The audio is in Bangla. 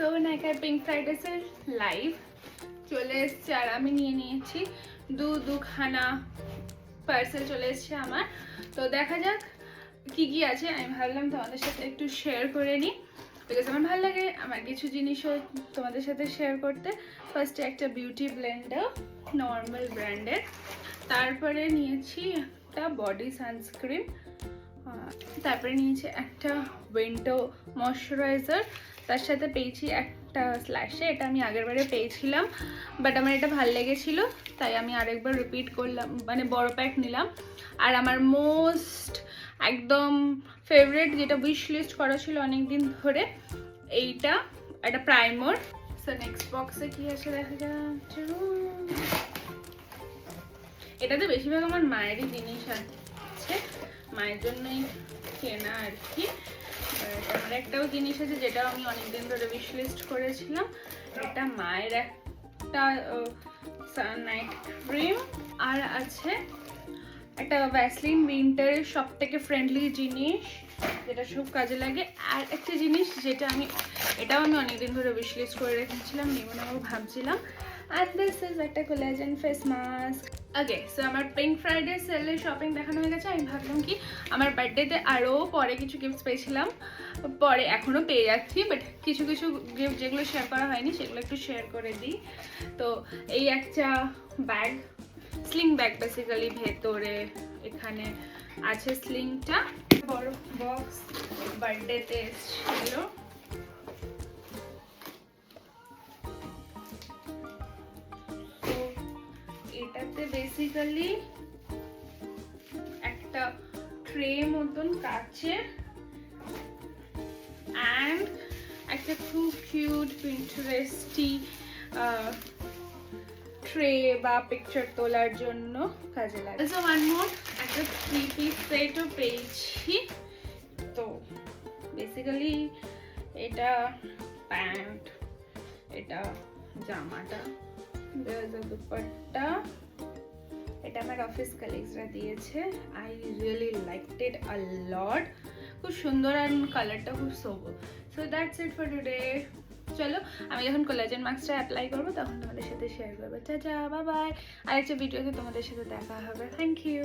সো নাইকার পিঙ্ক ফ্রাইডেসের লাইভ চলে এসছে আর আমি নিয়ে নিয়েছি দুখানা পার্সেল চলে এসছে আমার। তো দেখা যাক কি কি আছে। আমি ভাবলাম তোমাদের সাথে একটু শেয়ার করে নিই, বিকজ আমার ভালো লাগে আমার কিছু জিনিসও তোমাদের সাথে শেয়ার করতে। ফার্স্টে একটা বিউটি ব্লেন্ডার নর্মাল ব্র্যান্ডের, তারপরে নিয়েছি একটা বডি সানস্ক্রিন, তারপরে নিয়েছি একটা উইন্ডো ময়শ্চারাইজার, তার সাথে পেয়েছি একটা স্ল্যাশে, এটা আমি আগের বারে পেয়েছিলাম বাট আমার এটা ভালো লেগেছিলো তাই আমি আরেকবার রিপিট করলাম, মানে বড় প্যাক নিলাম। আর আমার মোস্ট একদম ফেভারিট যেটা উইশ লিস্ট করা ছিল অনেক দিন ধরে, এইটা একটা প্রাইমার। সো নেক্সট বক্সে কি আছে দেখা যাচ্ছে, এটাতে বেশিরভাগ আমার মায়েরই জিনিস আছে, মায়ের জন্যই কেনা আর কি। আমার একটাও জিনিস আছে যেটা আমি অনেকদিন ধরে উইশ লিস্ট করেছিলাম, এটা মায়ের একটা নাইট ক্রিম, আর আছে একটা ভ্যাসলিন উইন্টারের সব থেকে ফ্রেন্ডলি জিনিস যেটা সব কাজে লাগে, আর একটা জিনিস যেটা এটাও আমি অনেকদিন ধরে উইশ লিস্ট করে রেখেছিলাম, নেবো নেবো ভাবছিলাম। অ্যান্ড দিস ইজ একটা কোলাজেন ফেস মাস্ক। ওকে, সো আমার পিঙ্ক ফ্রাইডে সেলের শপিং দেখানো হয়ে গেছে। আমি ভাবলাম কি আমার বার্থডেতে আরও পরে কিছু গিফটস পেয়েছিলাম, পরে এখনও পেয়ে যাচ্ছি, বাট কিছু কিছু গিফট যেগুলো শেয়ার করা হয়নি সেগুলো একটু শেয়ার করে দিই। তো এই একটা ব্যাগ, স্লিং ব্যাগ বেসিক্যালি, ভেতরে এখানে আছে স্লিংটা, বড় বক্স বার্থডেতে এসেছিল। এটাতে বেসিক্যালি একটা ট্রে মতন কাচের, অ্যান্ড একটা খুব কিউট পিন্টারেস্টি ট্রে বা পিকচার তোলার জন্য কাজে লাগে। সো ওয়ান মোর, একটা 3 পিস সেটও পেয়েছি। তো বেসিক্যালি এটা প্যান্ট, এটা জামাটা, দুপাট্টা, এটা আমার অফিস কলিগসরা দিয়েছে। I really liked it a lot, খুব সুন্দর আর কালারটা খুব sober. So that's it for today. চলো আমি যখন কোলাজেন মাস্কটা অ্যাপ্লাই করবো তখন তোমাদের সাথে শেয়ার করবো। টাটা, বাই বাই, আরেকটা ভিডিওতে তোমাদের সাথে দেখা হবে। Thank you.